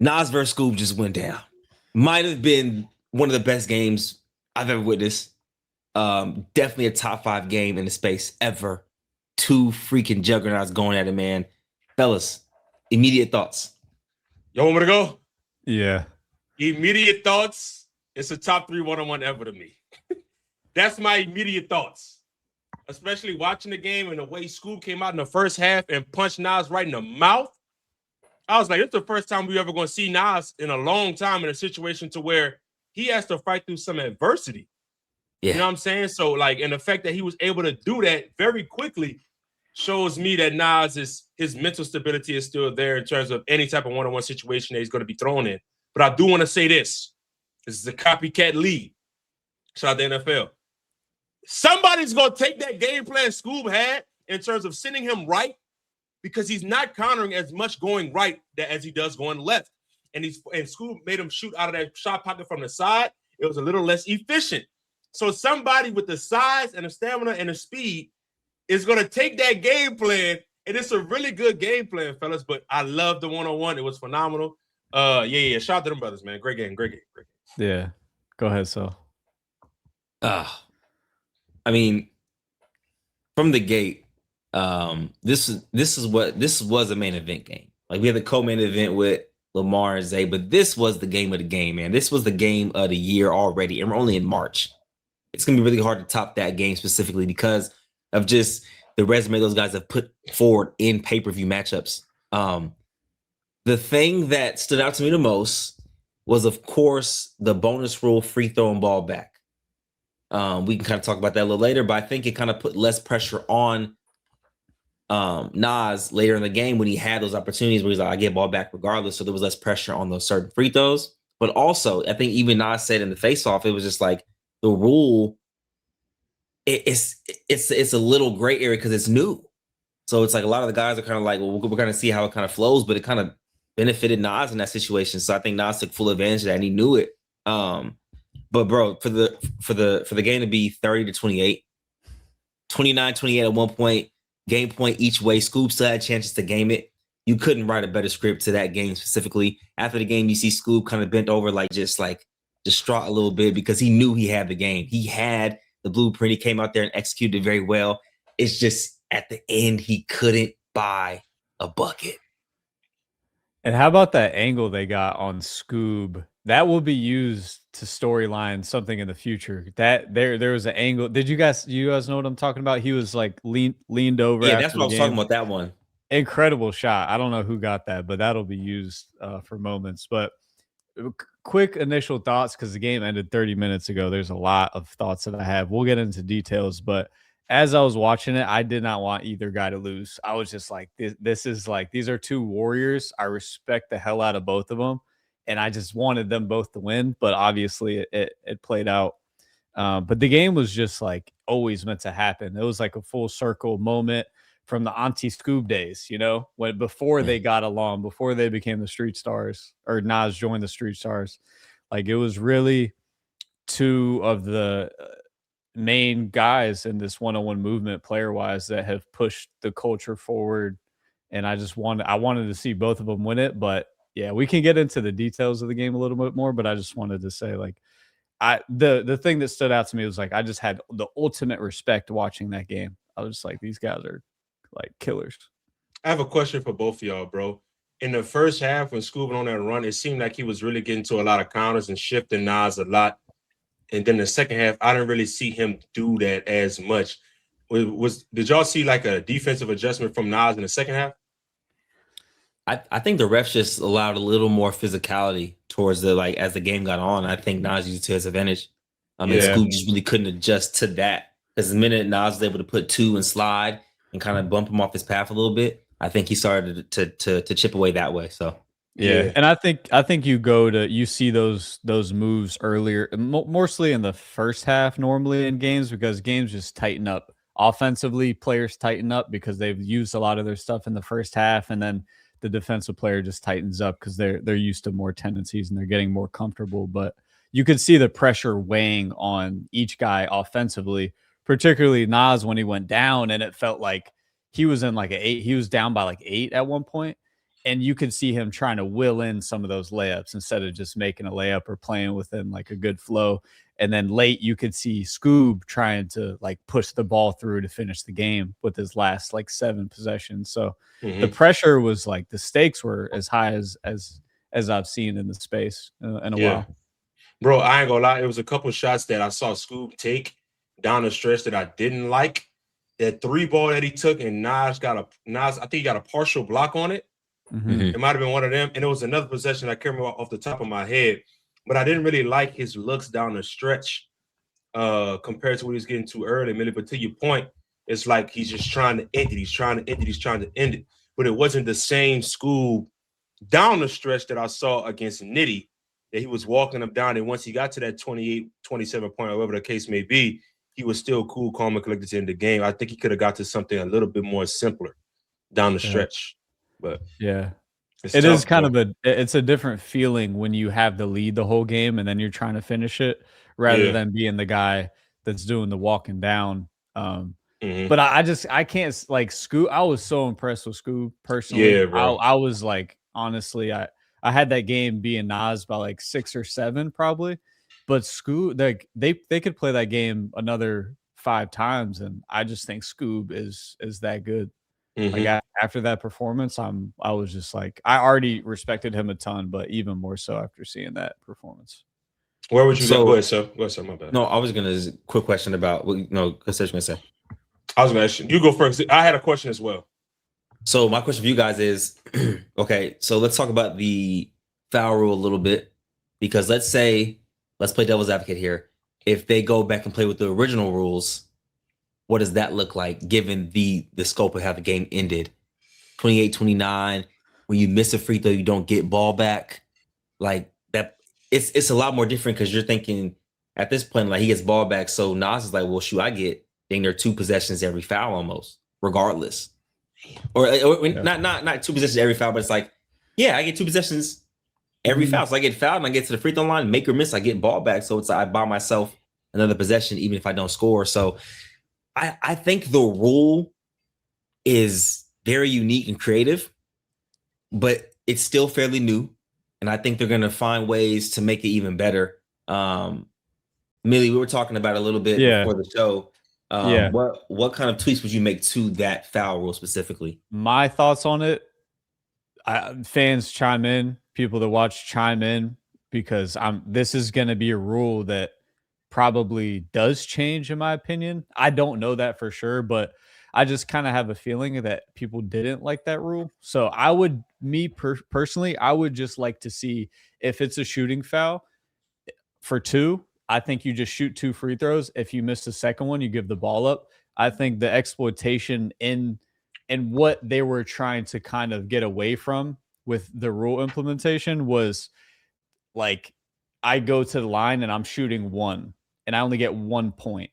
Nas versus Skoob just went down. Might have been one of the best games I've ever witnessed. Definitely a top 5 game in the space ever. Two freaking juggernauts going at it, man. Fellas, immediate thoughts. You want me to go? Yeah. Immediate thoughts. It's a top 3 one-on-one ever to me. That's my immediate thoughts. Especially watching the game and the way Skoob came out in the first half and punched Nas right in the mouth. I was like, it's the first time we're ever going to see Nas in a long time in a situation to where he has to fight through some adversity. Yeah. You know what I'm saying? So, like, and the fact that he was able to do that very quickly shows me that Nas his mental stability is still there in terms of any type of one-on-one situation that he's going to be thrown in. But I do want to say this. This is a copycat league. Shout out to the NFL. Somebody's going to take that game plan Skoob had in terms of sending him right, because he's not countering as much going right as he does going left. And Skoob made him shoot out of that shot pocket from the side. It was a little less efficient. So somebody with the size and the stamina and the speed is going to take that game plan, and it's a really good game plan, fellas. But I love the one-on-one. It was phenomenal. Yeah. Shout out to them brothers, man. Great game. Yeah. Go ahead, so. I mean, from the gate, this was a main event game. Like, we had the co-main event with Lamar and Zay, but this was the game of the game, man. This was the game of the year already, and we're only in March. It's gonna be really hard to top that game specifically because of just the resume those guys have put forward in pay-per-view matchups. The thing that stood out to me the most was, of course, the bonus rule free throwing ball back. We can kind of talk about that a little later, but I think it kind of put less pressure on Nas later in the game when he had those opportunities where he's like, I get ball back regardless. So there was less pressure on those certain free throws. But also, I think even Nas said in the face-off, it was just like the rule, it's a little gray area because it's new. So it's like a lot of the guys are kind of like, well, we're going to see how it kind of flows, but it kind of benefited Nas in that situation. So I think Nas took full advantage of that, and he knew it. But bro, for the game to be 30-28, 29-28 at one point, game point each way, Skoob still had chances to game it. You couldn't write a better script to that game specifically. After the game, you see Skoob kind of bent over, just distraught a little bit because he knew he had the game. He had the blueprint. He came out there and executed very well. It's just at the end, he couldn't buy a bucket. And how about that angle they got on Skoob? That will be used to storyline something in the future. That there was an angle. Did you guys know what I'm talking about? He was like leaned over. Yeah, that's what I was talking about. That one. Incredible shot. I don't know who got that, but that'll be used for moments. But quick initial thoughts, because the game ended 30 minutes ago. There's a lot of thoughts that I have. We'll get into details, but as I was watching it, I did not want either guy to lose. I was just like, this is like, these are two warriors. I respect the hell out of both of them, and I just wanted them both to win. But obviously, it played out. But the game was just like always meant to happen. It was like a full circle moment from the Auntie Skoob days, when before they got along, before they became the Street Stars, or Nas joined the Street Stars. Like, it was really two of the main guys in this one-on-one movement player-wise that have pushed the culture forward. And I wanted to see both of them win it. But yeah, we can get into the details of the game a little bit more, but I just wanted to say, like, the thing that stood out to me was, like, I just had the ultimate respect watching that game. I was just like, these guys are like killers. I have a question for both of y'all, bro. In the first half, when Skoob on that run, it seemed like he was really getting to a lot of counters and shifting Nas a lot. And then the second half, I didn't really see him do that as much. Did y'all see like a defensive adjustment from Nas in the second half? I think the refs just allowed a little more physicality towards as the game got on. I think Nas used it to his advantage. And Skoob just really couldn't adjust to that, because the minute Nas was able to put two and slide and kind of bump him off his path a little bit, I think he started to chip away that way. So yeah. And I think you see those moves earlier, mostly in the first half normally in games, because games just tighten up offensively. Players tighten up because they've used a lot of their stuff in the first half, and then the defensive player just tightens up because they're used to more tendencies and they're getting more comfortable. But you could see the pressure weighing on each guy offensively, particularly Nas when he went down, and it felt like he was in like he was down by like 8 at one point, and you could see him trying to will in some of those layups instead of just making a layup or playing within like a good flow. And then late, you could see Skoob trying to like push the ball through to finish the game with his last like 7 possessions. So the pressure was like the stakes were as high as I've seen in the space in a while. Bro, I ain't gonna lie. It was a couple shots that I saw Skoob take down the stretch that I didn't like. That 3 ball that he took, and Nas, I think he got a partial block on it. It might have been one of them. And it was another possession I can't remember off the top of my head. But I didn't really like his looks down the stretch compared to what he's getting too early. Millie, but to your point, it's like he's just trying to end it. He's trying to end it. But it wasn't the same Skoob down the stretch that I saw against Nitty, that he was walking him down. And once he got to that 28, 27 point, or whatever the case may be, he was still cool, calm, and collected to end the game. I think he could have got to something a little bit more simpler down the stretch. But yeah. It is kind of it's a different feeling when you have the lead the whole game and then you're trying to finish it rather than being the guy that's doing the walking down. But I can't like Skoob. I was so impressed with Skoob personally. Yeah, bro. I was like, honestly, I had that game being Nas by like 6 or 7 probably, but Skoob, like they could play that game another 5 times, and I just think Skoob is that good. Like after that performance, I was just like, I already respected him a ton, but even more so after seeing that performance. Where would you go? Go ahead, sir. Go ahead, sir. My bad. No, I was gonna quick question about what Chris was gonna say. I was gonna ask you. You go first. I had a question as well. So my question for you guys is, okay, so let's talk about the foul rule a little bit, because let's play devil's advocate here. If they go back and play with the original rules, what does that look like given the scope of how the game ended? 28-29, when you miss a free throw, you don't get ball back. Like that, it's a lot more different because you're thinking at this point, like he gets ball back. So Nas is like, well, shoot, I get dang near 2 possessions every foul almost, regardless. Or not 2 possessions every foul, but it's like, yeah, I get 2 possessions every foul. So I get fouled and I get to the free throw line, make or miss, I get ball back. So it's like I buy myself another possession, even if I don't score. So I think the rule is very unique and creative, but it's still fairly new. And I think they're going to find ways to make it even better. Millie, we were talking about it a little bit before the show. What kind of tweaks would you make to that foul rule specifically? My thoughts on it, fans chime in, people that watch chime in, because this is going to be a rule that probably does change in my opinion. I don't know that for sure, but I just kind of have a feeling that people didn't like that rule. So I would, personally, I would just like to see if it's a shooting foul for 2. I think you just shoot 2 free throws. If you miss the second one, you give the ball up. I think the exploitation in what they were trying to kind of get away from with the rule implementation was like, I go to the line and I'm shooting 1 and I only get 1 point.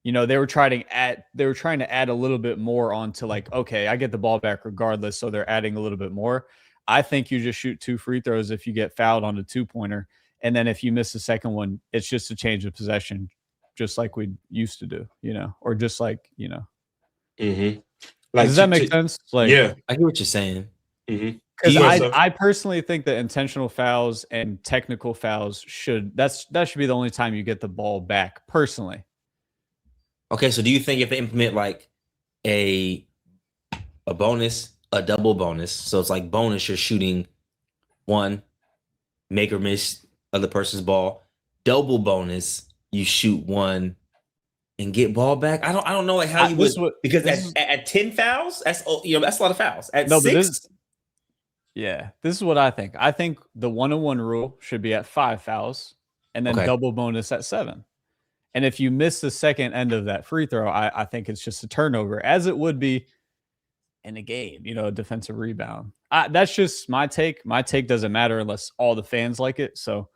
You know, they were trying to add a little bit more onto like, okay, I get the ball back regardless. So they're adding a little bit more. I think you just shoot 2 free throws if you get fouled on a 2-pointer. And then if you miss the second one, it's just a change of possession, just like we used to do, you know, or just like, you know. Like, does that make sense? Like, yeah, I get what you're saying. Because I personally think that intentional fouls and technical fouls that should be the only time you get the ball back, personally. Okay, so do you think if they implement like a bonus, a double bonus, so it's like bonus, you're shooting 1, make or miss other person's ball, double bonus, you shoot 1 and get ball back? I don't know like how you would, because at 10 fouls, that's a lot of fouls. At 6, this is what I think. I think the 1-on-1 rule should be at 5 fouls and then double bonus at 7. And if you miss the second end of that free throw, I think it's just a turnover, as it would be in a game, you know, a defensive rebound. That's just my take. My take doesn't matter unless all the fans like it. So,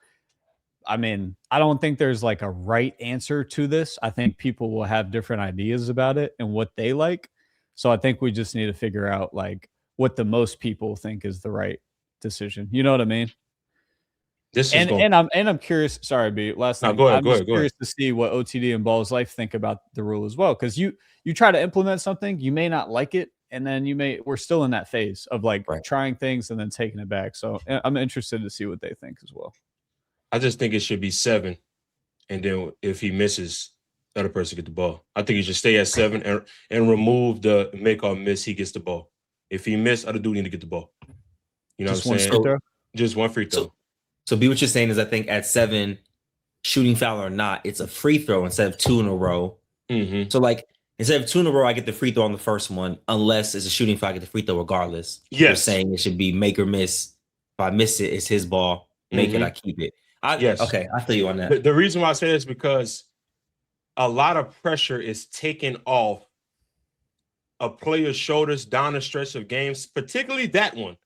I mean, I don't think there's like a right answer to this. I think people will have different ideas about it and what they like. So I think we just need to figure out like what the most people think is the right decision. You know what I mean? I'm curious. Sorry, B. Last thing. Go ahead. I'm curious to see what OTD and Ball's Life think about the rule as well, because you try to implement something, you may not like it, and then we're still in that phase of like Right. trying things and then taking it back. So I'm interested to see what they think as well. I just think it should be 7, and then if he misses, the other person get the ball. I think he should stay at 7 and remove the make or miss. He gets the ball. If he missed, other dude need to get the ball. You know Just what I'm one saying? free throw? Just one free throw. So B, what you're saying is I think at 7, shooting foul or not, it's a free throw instead of 2 in a row. Mm-hmm. So like instead of 2 in a row, I get the free throw on the first one, unless it's a shooting foul, I get the free throw regardless. Yes. You're saying it should be make or miss. If I miss it, it's his ball. Make it, I keep it. Yes. Okay, I feel you on that. The reason why I say this is because a lot of pressure is taken off a player's shoulders down the stretch of games, particularly that one.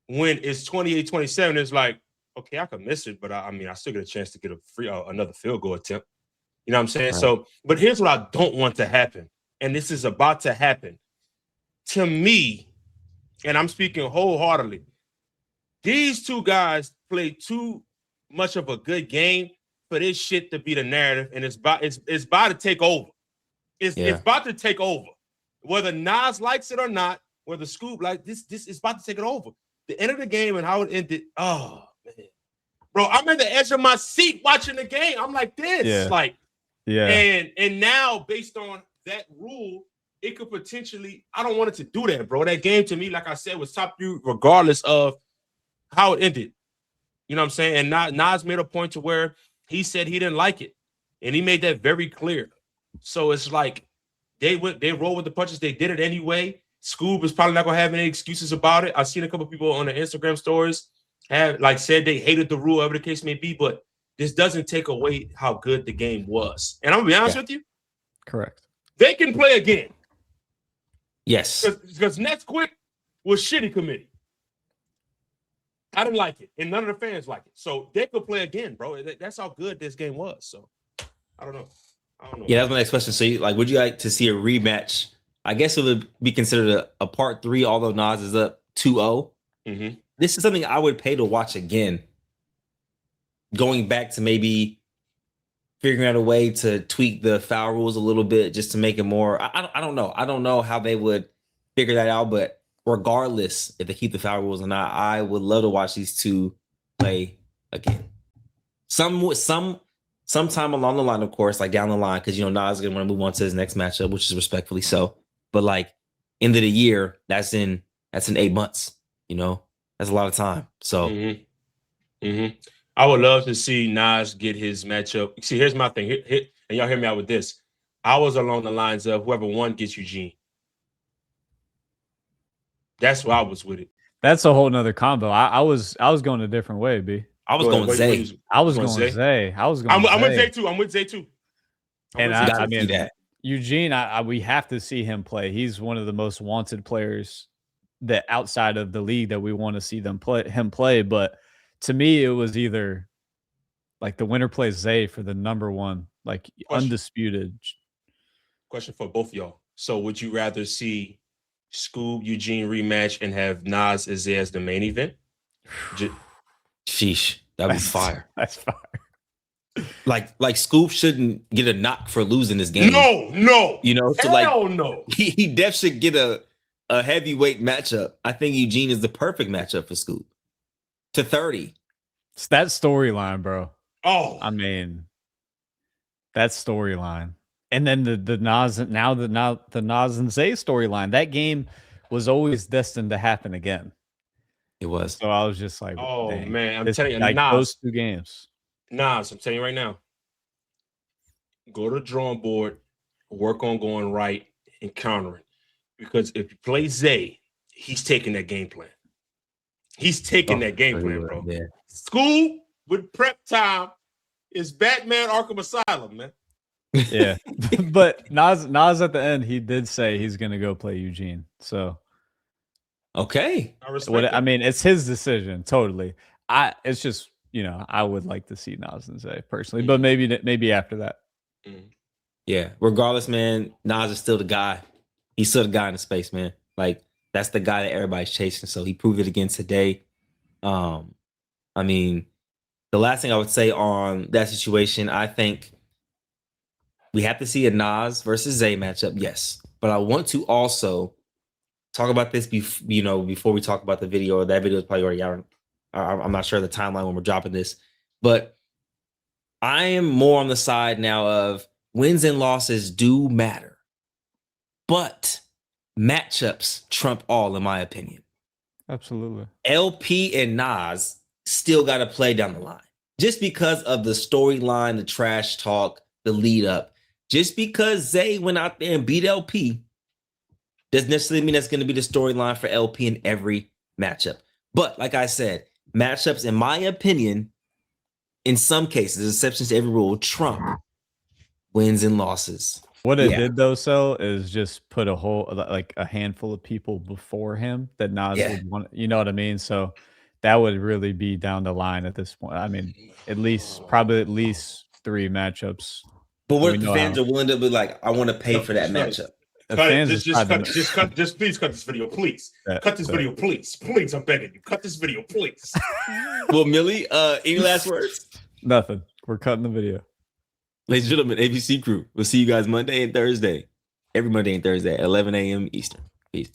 When it's 28-27, it's like, okay, I can miss it, but I still get a chance to get another field goal attempt. You know what I'm saying? Right. So, but here's what I don't want to happen, and this is about to happen. To me, and I'm speaking wholeheartedly, these two guys play too much of a good game for this shit to be the narrative, and it's about to take over. It's about to take over. Whether Nas likes it or not, whether Skoob like this is about to take it over. The end of the game and how it ended. Oh man, bro, I'm at the edge of my seat watching the game. I'm like this, and now based on that rule, it could potentially. I don't want it to do that, bro. That game to me, like I said, was top 3 regardless of how it ended. You know what I'm saying? And Nas made a point to where he said he didn't like it, and he made that very clear. So it's like they roll with the punches. They did it anyway. Skoob is probably not gonna have any excuses about it. I've seen a couple people on the Instagram stories have said they hated the rule, whatever the case may be, but this doesn't take away how good the game was. And I'm gonna be honest with you. Correct. They can play again. Yes. Because Next Quick was shitty committee. I didn't like it, and none of the fans like it. So they could play again, bro. That's how good this game was. So I don't know. Yeah, that's my next question. So, would you like to see a rematch? I guess it would be considered a part 3, although Nas is up 2-0. Mm-hmm. This is something I would pay to watch again. Going back to maybe figuring out a way to tweak the foul rules a little bit just to make it more. I don't know. I don't know how they would figure that out, but regardless if they keep the foul rules or not, I would love to watch these two play again. Sometime along the line, of course, down the line, because Nas is gonna want to move on to his next matchup, which is respectfully so. But end of the year, that's in 8 months. That's a lot of time. So, I would love to see Nas get his matchup. See, here's my thing. And y'all hear me out with this. I was along the lines of whoever won gets Eugene. That's why I was with it. That's a whole nother combo. I was going a different way, B. I was going Zay. I was going Zay. I'm with Zay too. I'm with Zay too. And I mean, that. Eugene, we have to see him play. He's one of the most wanted players that outside of the league that we want to see him play. But to me, it was either the winner plays Zay for the number 1, undisputed. Question for both of y'all. So would you rather see Skoob Eugene rematch and have Nas as the main event? Sheesh, that'd be fire. That's fire. Like Skoob shouldn't get a knock for losing this game. No. So no. He def should get a heavyweight matchup. I think Eugene is the perfect matchup for Skoob. To 30. It's that storyline, bro. Oh, I mean, that storyline. And then the Nas and Zay storyline. That game was always destined to happen again. It was. So I was just like, oh dang. man, I'm telling you, Nas, those 2 games. Nas, I'm telling you right now. Go to the drawing board, work on going right and countering. Because if you play Zay, he's taking that game plan. He's taking that game plan, bro. Yeah. Skoob with prep time is Batman Arkham Asylum, man. Yeah. But Nas at the end, he did say he's going to go play Eugene. So. Okay. I mean, it's his decision. Totally. It's just, I would like to see Nas and Zay personally, but maybe after that. Yeah. Regardless, man, Nas is still the guy. He's still the guy in the space, man. That's the guy that everybody's chasing. So he proved it again today. I mean, the last thing I would say on that situation, I think we have to see a Nas versus Zay matchup, yes. But I want to also talk about this before we talk about the video, or that video is probably already out. I'm not sure the timeline when we're dropping this, but I am more on the side now of wins and losses do matter, but matchups trump all, in my opinion. Absolutely. LP and Nas still got to play down the line. Just because of the storyline, the trash talk, the lead up. Just because Zay went out there and beat LP doesn't necessarily mean that's going to be the storyline for LP in every matchup. But like I said, matchups, in my opinion, in some cases, exceptions to every rule, trump wins and losses. What it did though, so is just put a handful of people before him that Nas would want. You know what I mean? So that would really be down the line at this point. I mean, probably at least 3 matchups. But what if the fans are willing to be like, I want to pay for that matchup? Just please cut this video, please. Cut this video, please. Please, I'm begging you. Cut this video, please. Well, Millie, any last words? Nothing. We're cutting the video. Ladies and gentlemen, ABC crew. We'll see you guys Monday and Thursday. Every Monday and Thursday at 11 a.m. Eastern. Peace.